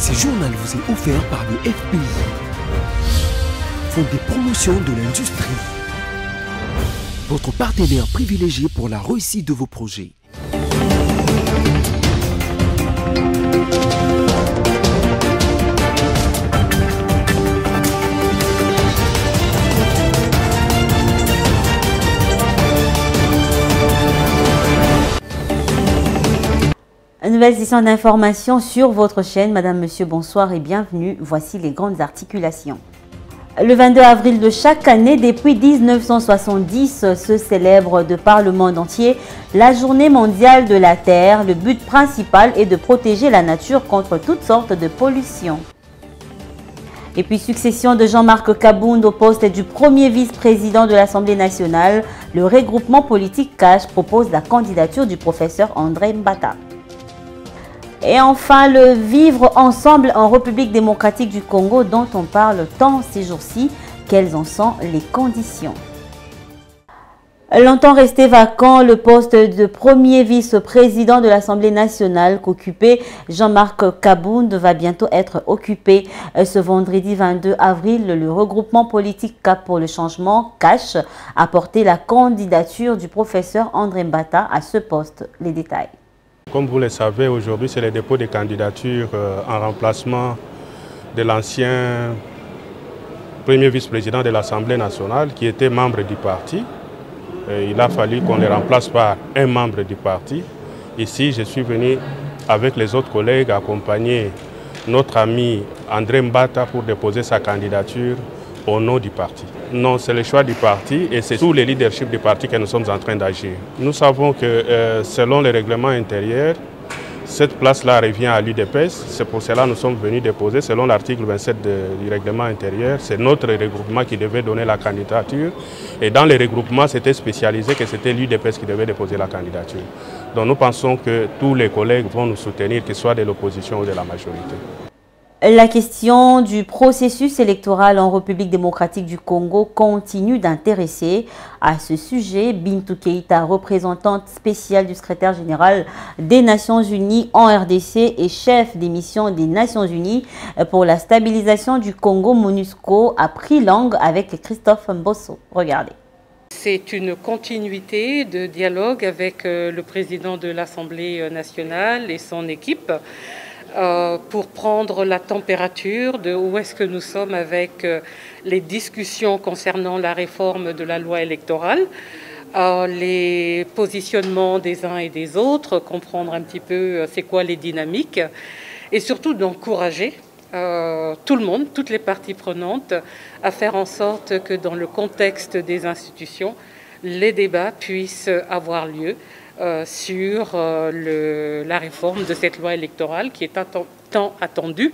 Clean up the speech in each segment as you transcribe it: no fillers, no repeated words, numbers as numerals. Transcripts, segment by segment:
Ce journal vous est offert par le FPI, Fonds de promotion de l'industrie, votre partenaire privilégié pour la réussite de vos projets. Une nouvelle session d'information sur votre chaîne. Madame, monsieur, bonsoir et bienvenue. Voici les grandes articulations. Le 22 avril de chaque année, depuis 1970, se célèbre de par le monde entier la Journée mondiale de la Terre. Le but principal est de protéger la nature contre toutes sortes de pollution. Et puis, succession de Jean-Marc Kabound au poste du premier vice-président de l'Assemblée nationale, le regroupement politique CASH propose la candidature du professeur André Mbata. Et enfin, le vivre ensemble en République démocratique du Congo dont on parle tant ces jours-ci. Quelles en sont les conditions? Longtemps resté vacant, le poste de premier vice-président de l'Assemblée nationale qu'occupait Jean-Marc Kabound va bientôt être occupé. Ce vendredi 22 avril, le regroupement politique Cap pour le changement, CASH, a porté la candidature du professeur André Mbata à ce poste. Les détails. Comme vous le savez, aujourd'hui, c'est le dépôt des candidatures en remplacement de l'ancien premier vice-président de l'Assemblée nationale qui était membre du parti. Il a fallu qu'on le remplace par un membre du parti. Ici, je suis venu avec les autres collègues accompagner notre ami André Mbata pour déposer sa candidature au nom du parti. Non, c'est le choix du parti et c'est sous le leadership du parti que nous sommes en train d'agir. Nous savons que selon le règlement intérieur, cette place-là revient à l'UDPS. C'est pour cela que nous sommes venus déposer, selon l'article 27 du règlement intérieur, c'est notre regroupement qui devait donner la candidature. Et dans le regroupement, c'était spécialisé que c'était l'UDPS qui devait déposer la candidature. Donc nous pensons que tous les collègues vont nous soutenir, qu'ils soient de l'opposition ou de la majorité. La question du processus électoral en République démocratique du Congo continue d'intéresser. À ce sujet, Bintou Keïta, représentante spéciale du secrétaire général des Nations Unies en RDC et chef des missions des Nations Unies pour la stabilisation du Congo MONUSCO, a pris langue avec Christophe Mbosso. Regardez. C'est une continuité de dialogue avec le président de l'Assemblée nationale et son équipe. Pour prendre la température de où est-ce que nous sommes avec les discussions concernant la réforme de la loi électorale, les positionnements des uns et des autres, comprendre un petit peu c'est quoi les dynamiques, et surtout d'encourager tout le monde, toutes les parties prenantes, à faire en sorte que dans le contexte des institutions, les débats puissent avoir lieu sur la réforme de cette loi électorale qui est tant attendue,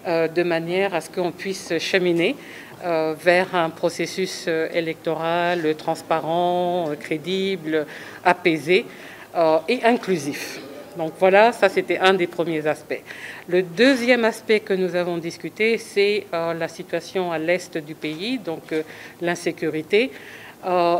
de manière à ce qu'on puisse cheminer vers un processus électoral transparent, crédible, apaisé et inclusif. Donc voilà, ça c'était un des premiers aspects. Le deuxième aspect que nous avons discuté, c'est la situation à l'est du pays, donc l'insécurité.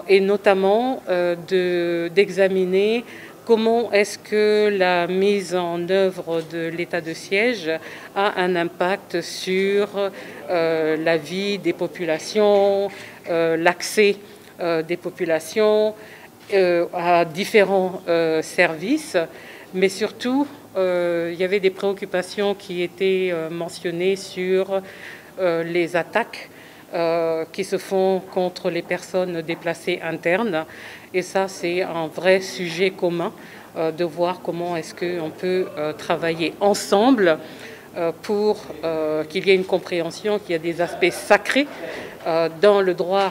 Et notamment d'examiner comment est-ce que la mise en œuvre de l'état de siège a un impact sur la vie des populations, l'accès des populations à différents services, mais surtout il y avait des préoccupations qui étaient mentionnées sur les attaques qui se font contre les personnes déplacées internes. Et ça, c'est un vrai sujet commun de voir comment est-ce qu'on peut travailler ensemble pour qu'il y ait une compréhension qu'il y a des aspects sacrés dans le droit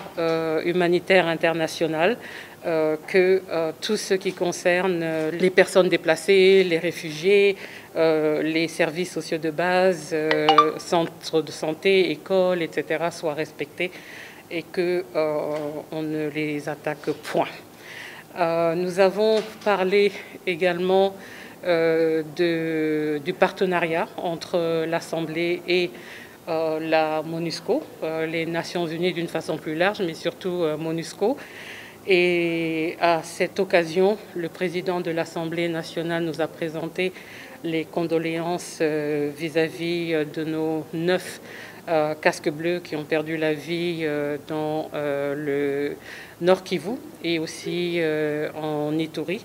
humanitaire international, que tout ce qui concerne les personnes déplacées, les réfugiés, les services sociaux de base, centres de santé, écoles, etc. soient respectés et qu'on ne les attaque point. Nous avons parlé également du partenariat entre l'Assemblée et la MONUSCO, les Nations Unies d'une façon plus large, mais surtout MONUSCO. Et à cette occasion, le président de l'Assemblée nationale nous a présenté les condoléances vis-à-vis de nos 9 casques bleus qui ont perdu la vie dans le Nord Kivu et aussi en Ituri.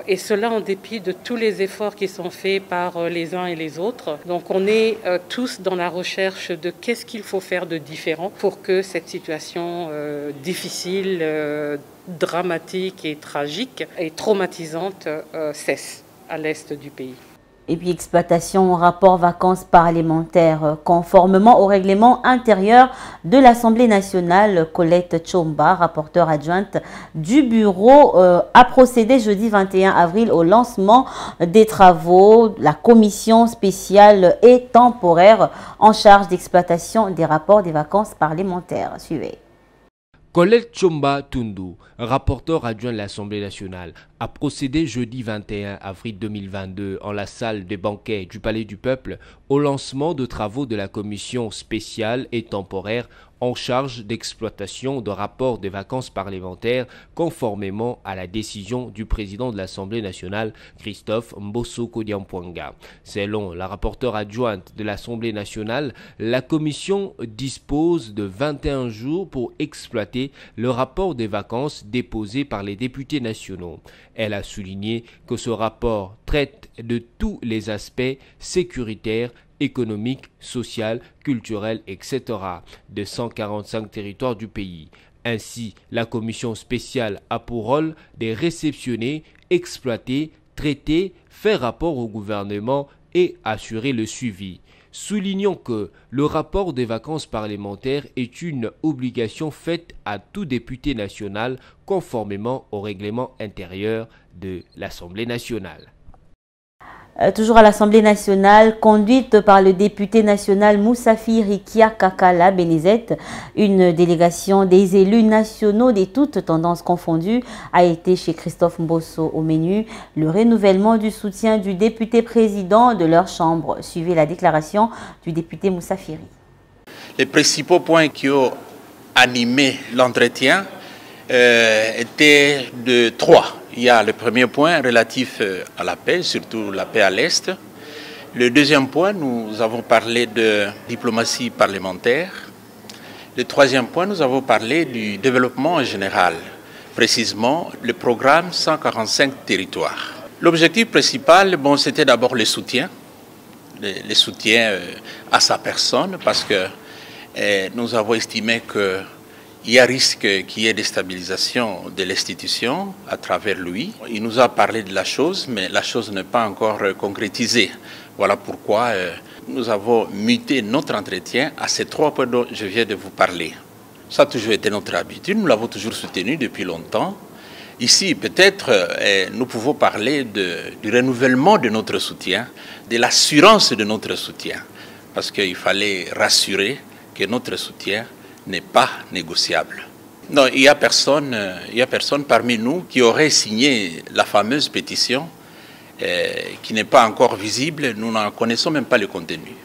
Et cela en dépit de tous les efforts qui sont faits par les uns et les autres. Donc on est tous dans la recherche de qu'est-ce qu'il faut faire de différent pour que cette situation difficile, dramatique et tragique et traumatisante cesse à l'est du pays. Et puis exploitation au rapport vacances parlementaires. Conformément au règlement intérieur de l'Assemblée nationale, Colette Tchomba, rapporteure adjointe du bureau, a procédé jeudi 21 avril au lancement des travaux. La commission spéciale et temporaire en charge d'exploitation des rapports des vacances parlementaires. Suivez. Colette Tchomba Tundu, rapporteur adjoint de l'Assemblée nationale, a procédé jeudi 21 avril 2022 en la salle des banquets du Palais du Peuple au lancement de travaux de la commission spéciale et temporaire en charge d'exploitation de rapports des vacances parlementaires conformément à la décision du président de l'Assemblée nationale, Christophe Mbossoko Diampouanga. Selon la rapporteure adjointe de l'Assemblée nationale, la commission dispose de 21 jours pour exploiter le rapport des vacances déposé par les députés nationaux. Elle a souligné que ce rapport traite de tous les aspects sécuritaires, économique, social, culturel, etc. de 145 territoires du pays. Ainsi, la commission spéciale a pour rôle de réceptionner, exploiter, traiter, faire rapport au gouvernement et assurer le suivi. Soulignons que le rapport des vacances parlementaires est une obligation faite à tout député national conformément au règlement intérieur de l'Assemblée nationale. Toujours à l'Assemblée nationale, conduite par le député national Moussafi Rikia Kakala Benezet, une délégation des élus nationaux de toutes tendances confondues a été chez Christophe Mbosso. Au menu, le renouvellement du soutien du député président de leur chambre. Suivez la déclaration du député Moussafi. Les principaux points qui ont animé l'entretien étaient de 3. Il y a le premier point relatif à la paix, surtout la paix à l'Est. Le deuxième point, nous avons parlé de diplomatie parlementaire. Le troisième point, nous avons parlé du développement en général, précisément le programme 145 territoires. L'objectif principal, c'était d'abord le soutien à sa personne, parce que nous avons estimé que il y a risque qu'il y ait déstabilisation de l'institution à travers lui. Il nous a parlé de la chose, mais la chose n'est pas encore concrétisée. Voilà pourquoi nous avons muté notre entretien à ces 3 points dont je viens de vous parler. Ça a toujours été notre habitude, nous l'avons toujours soutenu depuis longtemps. Ici, peut-être, nous pouvons parler du renouvellement de notre soutien, de l'assurance de notre soutien, parce qu'il fallait rassurer que notre soutien n'est pas négociable. Non, il n'y a personne parmi nous qui aurait signé la fameuse pétition qui n'est pas encore visible. Nous n'en connaissons même pas le contenu.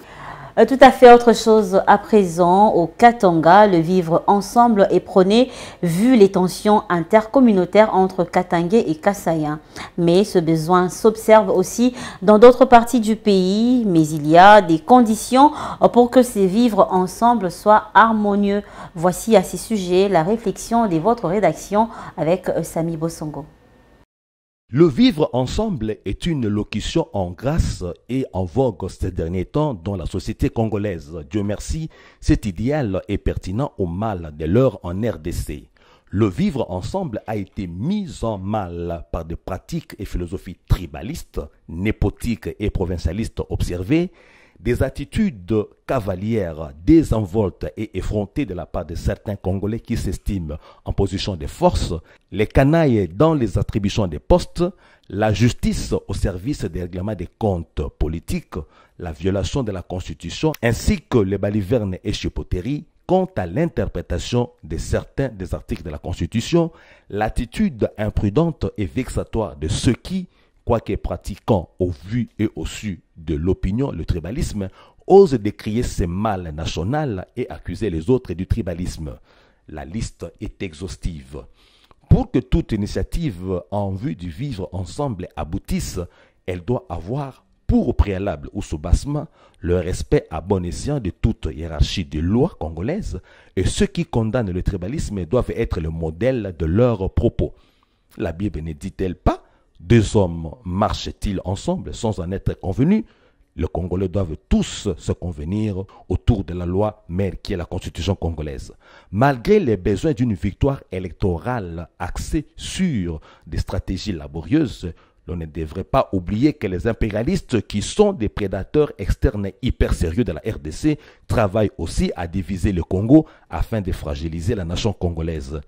Tout à fait autre chose à présent. Au Katanga, le vivre ensemble est prôné vu les tensions intercommunautaires entre Katangais et Kassaïens. Mais ce besoin s'observe aussi dans d'autres parties du pays. Mais il y a des conditions pour que ces vivre ensemble soient harmonieux. Voici à ces sujets la réflexion de votre rédaction avec Sami Bossongo. Le vivre ensemble est une locution en grâce et en vogue ces derniers temps dans la société congolaise. Dieu merci, cet idéal est pertinent au mal de l'heure en RDC. Le vivre ensemble a été mis en mal par des pratiques et philosophies tribalistes, népotiques et provincialistes observées, des attitudes cavalières, désenvoltes et effrontées de la part de certains Congolais qui s'estiment en position de force, les canailles dans les attributions des postes, la justice au service des règlements des comptes politiques, la violation de la Constitution, ainsi que les balivernes et chipoteries quant à l'interprétation de certains des articles de la Constitution, l'attitude imprudente et vexatoire de ceux qui, quoique pratiquant au vu et au su de l'opinion, le tribalisme, ose décrier ces mâles national et accuser les autres du tribalisme. La liste est exhaustive. Pour que toute initiative en vue du vivre ensemble aboutisse, elle doit avoir pour au préalable ou soubassement le respect à bon escient de toute hiérarchie de loi congolaise, et ceux qui condamnent le tribalisme doivent être le modèle de leurs propos. La Bible ne dit-elle pas « Deux hommes marchent-ils ensemble sans en être convenus ?» Les Congolais doivent tous se convenir autour de la loi mère qui est la Constitution congolaise. Malgré les besoins d'une victoire électorale axée sur des stratégies laborieuses, on ne devrait pas oublier que les impérialistes, qui sont des prédateurs externes hyper sérieux de la RDC, travaillent aussi à diviser le Congo afin de fragiliser la nation congolaise.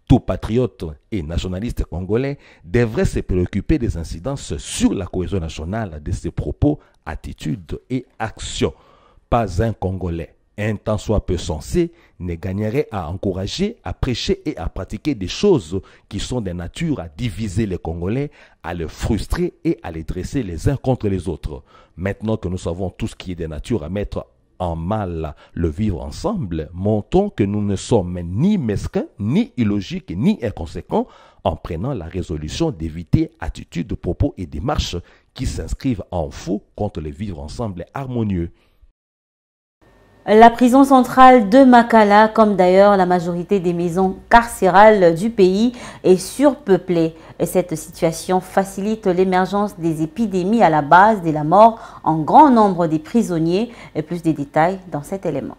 Tout patriote et nationaliste congolais devrait se préoccuper des incidences sur la cohésion nationale de ses propos, attitudes et actions. Pas un Congolais, un tant soit peu sensé, ne gagnerait à encourager, à prêcher et à pratiquer des choses qui sont de nature à diviser les Congolais, à les frustrer et à les dresser les uns contre les autres. Maintenant que nous savons tout ce qui est de nature à mettre en mal le vivre ensemble, montrons que nous ne sommes ni mesquins, ni illogiques, ni inconséquents en prenant la résolution d'éviter attitudes, propos et démarches qui s'inscrivent en faux contre le vivre ensemble harmonieux. La prison centrale de Makala, comme d'ailleurs la majorité des maisons carcérales du pays, est surpeuplée. Et cette situation facilite l'émergence des épidémies à la base de la mort en grand nombre des prisonniers. Et plus de détails dans cet élément.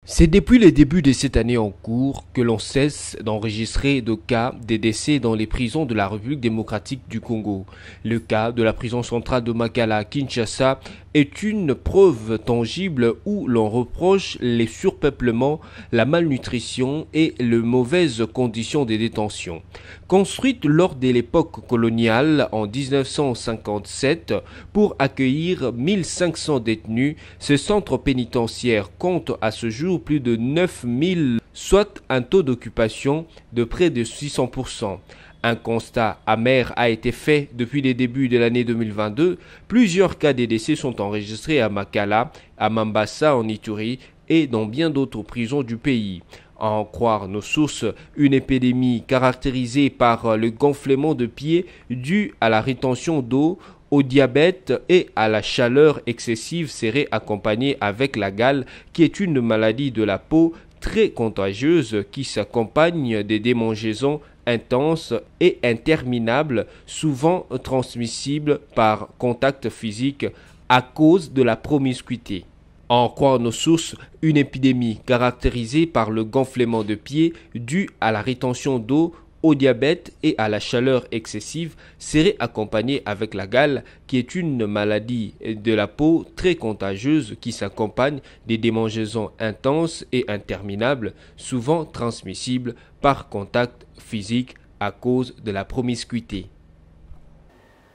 C'est depuis le début de cette année en cours que l'on cesse d'enregistrer de cas de décès dans les prisons de la République démocratique du Congo. Le cas de la prison centrale de Makala à Kinshasa est une preuve tangible où l'on reproche les surpeuplements, la malnutrition et les mauvaises conditions de détention. Construite lors de l'époque coloniale en 1957 pour accueillir 1500 détenus, ce centre pénitentiaire compte à ce jour plus de 9000, soit un taux d'occupation de près de 600%. Un constat amer a été fait depuis les débuts de l'année 2022. Plusieurs cas de décès sont enregistrés à Makala, à Mambasa en Ituri et dans bien d'autres prisons du pays. À en croire nos sources, une épidémie caractérisée par le gonflement de pieds dû à la rétention d'eau, au diabète et à la chaleur excessive serait accompagnée avec la gale, qui est une maladie de la peau très contagieuse qui s'accompagne des démangeaisons intenses et interminables, souvent transmissibles par contact physique à cause de la promiscuité. À en croire nos sources, une épidémie caractérisée par le gonflement de pieds dû à la rétention d'eau, au diabète et à la chaleur excessive serait accompagnée avec la gale, qui est une maladie de la peau très contagieuse qui s'accompagne des démangeaisons intenses et interminables, souvent transmissibles par contact physique à cause de la promiscuité.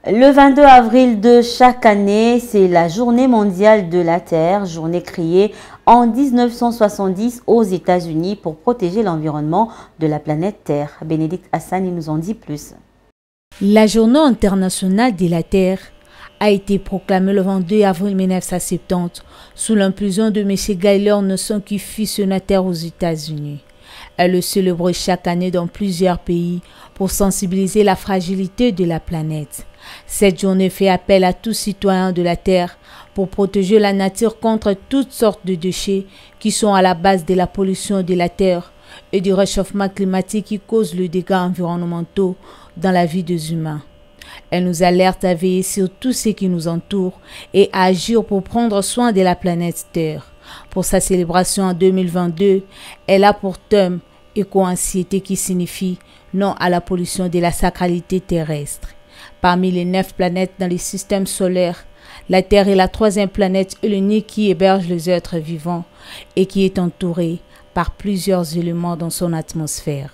Le 22 avril de chaque année, c'est la Journée mondiale de la Terre, journée créée en 1970 aux États-Unis pour protéger l'environnement de la planète Terre. Bénédicte Hassani nous en dit plus. La Journée internationale de la Terre a été proclamée le 22 avril 1970 sous l'impulsion de M. Gaylord Nelson, qui fut sénateur aux États-Unis. Elle est célébrée chaque année dans plusieurs pays pour sensibiliser la fragilité de la planète. Cette journée fait appel à tous citoyens de la Terre pour protéger la nature contre toutes sortes de déchets qui sont à la base de la pollution de la Terre et du réchauffement climatique qui cause le dégât environnementaux dans la vie des humains. Elle nous alerte à veiller sur tout ce qui nous entoure et à agir pour prendre soin de la planète Terre. Pour sa célébration en 2022, elle a pour thème éco-anxiété, qui signifie non à la pollution de la sacralité terrestre. Parmi les 9 planètes dans le système solaire, la Terre est la 3e planète et l'unique qui héberge les êtres vivants et qui est entourée par plusieurs éléments dans son atmosphère.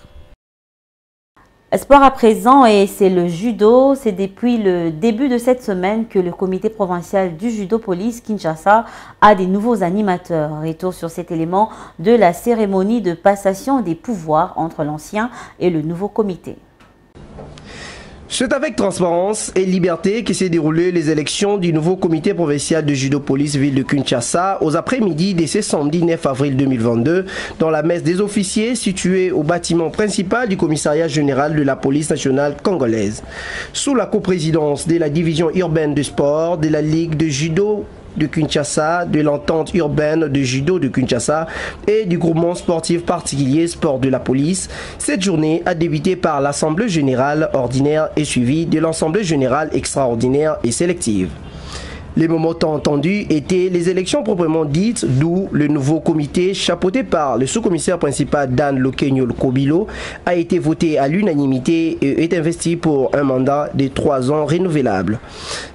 Sport à présent, et c'est le judo. C'est depuis le début de cette semaine que le comité provincial du judo police Kinshasa a des nouveaux animateurs. Retour sur cet élément de la cérémonie de passation des pouvoirs entre l'ancien et le nouveau comité. C'est avec transparence et liberté que s'est déroulé les élections du nouveau comité provincial de judo police ville de Kinshasa aux après-midi de ce samedi 9 avril 2022 dans la messe des officiers située au bâtiment principal du commissariat général de la police nationale congolaise. Sous la coprésidence de la division urbaine de sport de la Ligue de judo de Kinshasa, de l'entente urbaine de judo de Kinshasa et du groupement sportif particulier sport de la police. Cette journée a débuté par l'assemblée générale ordinaire et suivie de l'assemblée générale extraordinaire et sélective. Les moments tant entendus étaient les élections proprement dites, d'où le nouveau comité chapeauté par le sous-commissaire principal Dan Lokenyo Kobilo a été voté à l'unanimité et est investi pour un mandat de 3 ans renouvelable.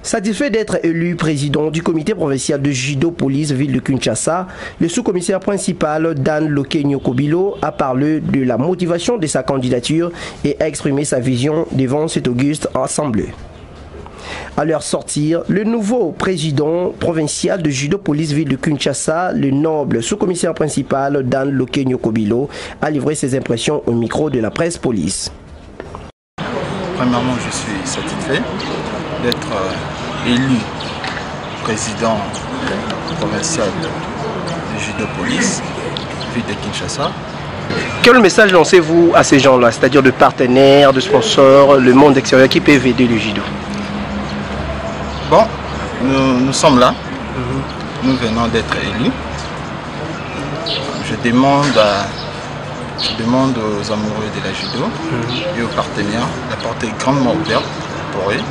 Satisfait d'être élu président du comité provincial de judo police ville de Kinshasa, le sous-commissaire principal Dan Lokenyo Kobilo a parlé de la motivation de sa candidature et a exprimé sa vision devant cette auguste assemblée. À leur sortir, le nouveau président provincial de judo police ville de Kinshasa, le noble sous-commissaire principal Dan Lokenyo Kobilo, a livré ses impressions au micro de la presse police. Premièrement, je suis satisfait d'être élu président provincial de judo police ville de Kinshasa. Quel message lancez-vous à ces gens-là, c'est-à-dire de partenaires, de sponsors, le monde extérieur qui peuvent aider le judo? Bon, nous sommes là, nous venons d'être élus. Je demande aux amoureux de la judo et aux partenaires de porter grandement ouverte pour eux.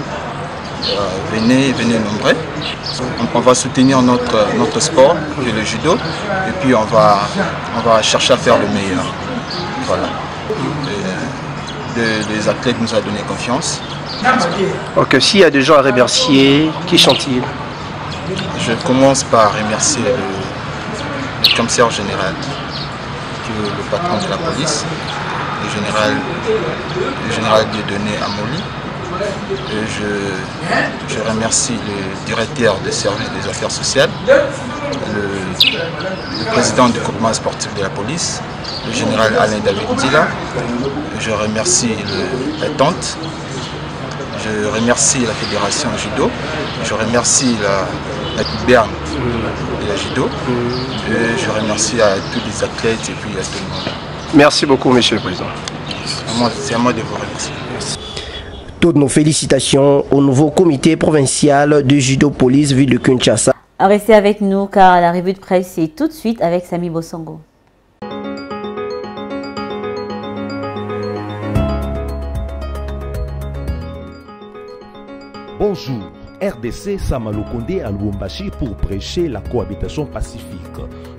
Venez nombreux. On va soutenir notre sport, qui est le judo, et puis on va chercher à faire le meilleur. Voilà. Les athlètes nous ont donné confiance. Ok, s'il y a des gens à remercier, qui chantent-ils? Je commence par remercier le commissaire général, qui est le patron de la police, le général Dieudonné Amoli. Et je remercie le directeur des services des affaires sociales, le président du groupement sportif de la police, le général Alain David Dila. Je remercie la tante. Je remercie la fédération judo, je remercie la gouvernement de la judo, et je remercie à tous les athlètes et puis à tout le monde. Merci beaucoup, monsieur le président. C'est à moi de vous remercier. Toutes nos félicitations au nouveau comité provincial de judo police ville de Kinshasa. Restez avec nous car la revue de presse c'est tout de suite avec Sami Bosongo. Bonjour, RDC Samalukonde à Lubumbashi pour prêcher la cohabitation pacifique.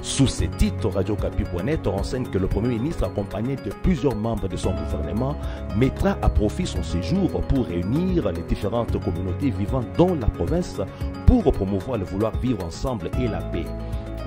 Sous ces titres, Radio Okapi.net renseigne que le Premier ministre, accompagné de plusieurs membres de son gouvernement, mettra à profit son séjour pour réunir les différentes communautés vivant dans la province pour promouvoir le vouloir vivre ensemble et la paix.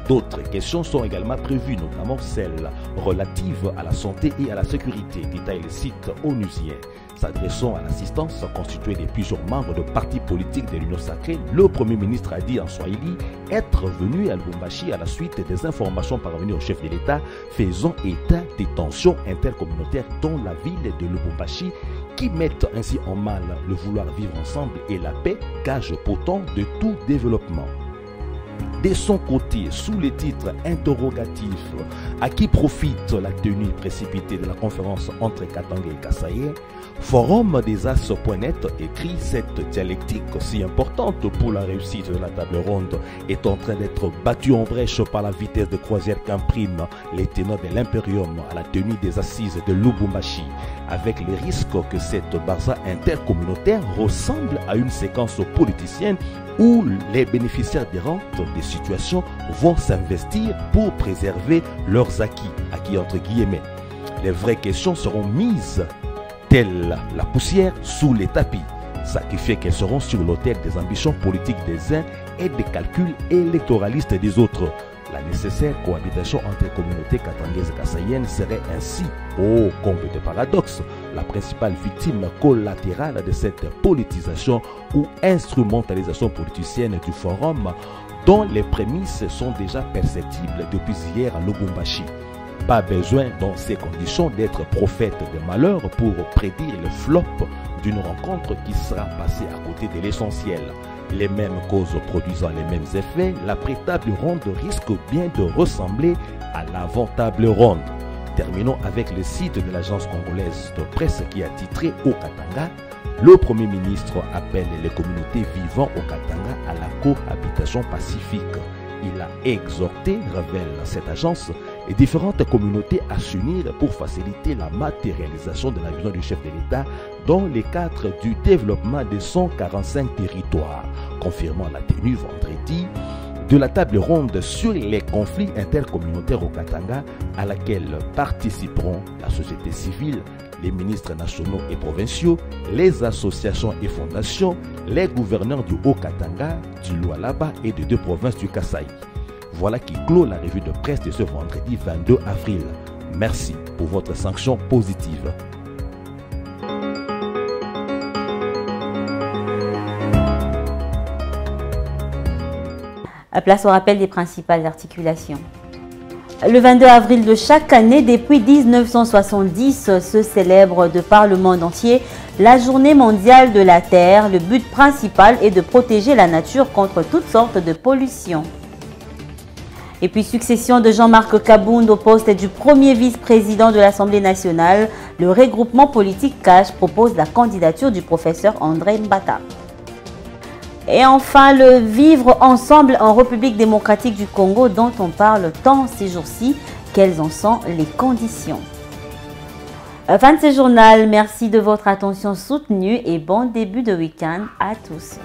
D'autres questions sont également prévues, notamment celles relatives à la santé et à la sécurité, détaille le site onusien. S'adressant à l'assistance constituée de plusieurs membres de partis politiques de l'Union sacrée, le Premier ministre a dit en Swahili être venu à Lubumbashi à la suite des informations parvenues au chef de l'État faisant état des tensions intercommunautaires dans la ville de Lubumbashi qui mettent ainsi en mal le vouloir vivre ensemble et la paix, gage potent de tout développement. De son côté, sous les titres interrogatifs, à qui profite la tenue précipitée de la conférence entre Katanga et Kasaye, Forum des As.net écrit cette dialectique si importante pour la réussite de la table ronde est en train d'être battue en brèche par la vitesse de croisière qu'impriment les ténors de l'Imperium à la tenue des assises de Lubumbashi, avec le risque que cette barza intercommunautaire ressemble à une séquence politicienne où les bénéficiaires des rentes des situations vont s'investir pour préserver leurs acquis entre guillemets. Les vraies questions seront mises telle la poussière sous les tapis, sacrifiées qu'elles seront sur l'autel des ambitions politiques des uns et des calculs électoralistes des autres. La nécessaire cohabitation entre les communautés katangaises et kassaïennes serait ainsi, au comble de paradoxe, la principale victime collatérale de cette politisation ou instrumentalisation politicienne du forum dont les prémices sont déjà perceptibles depuis hier à Lubumbashi. Pas besoin dans ces conditions d'être prophète de malheur pour prédire le flop d'une rencontre qui sera passée à côté de l'essentiel. Les mêmes causes produisant les mêmes effets, la pré-table ronde risque bien de ressembler à l'avant-table ronde. Terminons avec le site de l'agence congolaise de presse qui a titré au Katanga. Le Premier ministre appelle les communautés vivant au Katanga à la cohabitation pacifique. Il a exhorté, révèle cette agence, les différentes communautés à s'unir pour faciliter la matérialisation de la vision du chef de l'État dans les cadres du développement de 145 territoires, confirmant la tenue vendredi de la table ronde sur les conflits intercommunautaires au Katanga, à laquelle participeront la société civile, les ministres nationaux et provinciaux, les associations et fondations, les gouverneurs du Haut-Katanga, du Lualaba et des deux provinces du Kasaï. Voilà qui clôt la revue de presse de ce vendredi 22 avril. Merci pour votre sanction positive. Place au rappel des principales articulations. Le 22 avril de chaque année, depuis 1970, se célèbre de par le monde entier la Journée mondiale de la Terre. Le but principal est de protéger la nature contre toutes sortes de pollutions. Et puis, succession de Jean-Marc Kabound au poste du premier vice-président de l'Assemblée nationale, le regroupement politique CASH propose la candidature du professeur André Mbata. Et enfin, le vivre ensemble en République démocratique du Congo dont on parle tant ces jours-ci, quelles en sont les conditions? Fin de ce journal, merci de votre attention soutenue et bon début de week-end à tous.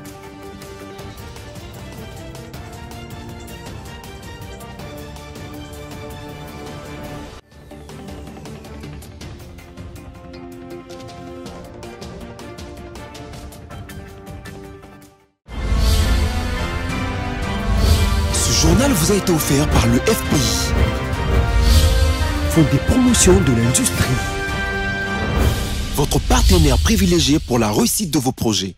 Ce journal vous a été offert par le FPI, Fonds des promotions de l'industrie, votre partenaire privilégié pour la réussite de vos projets.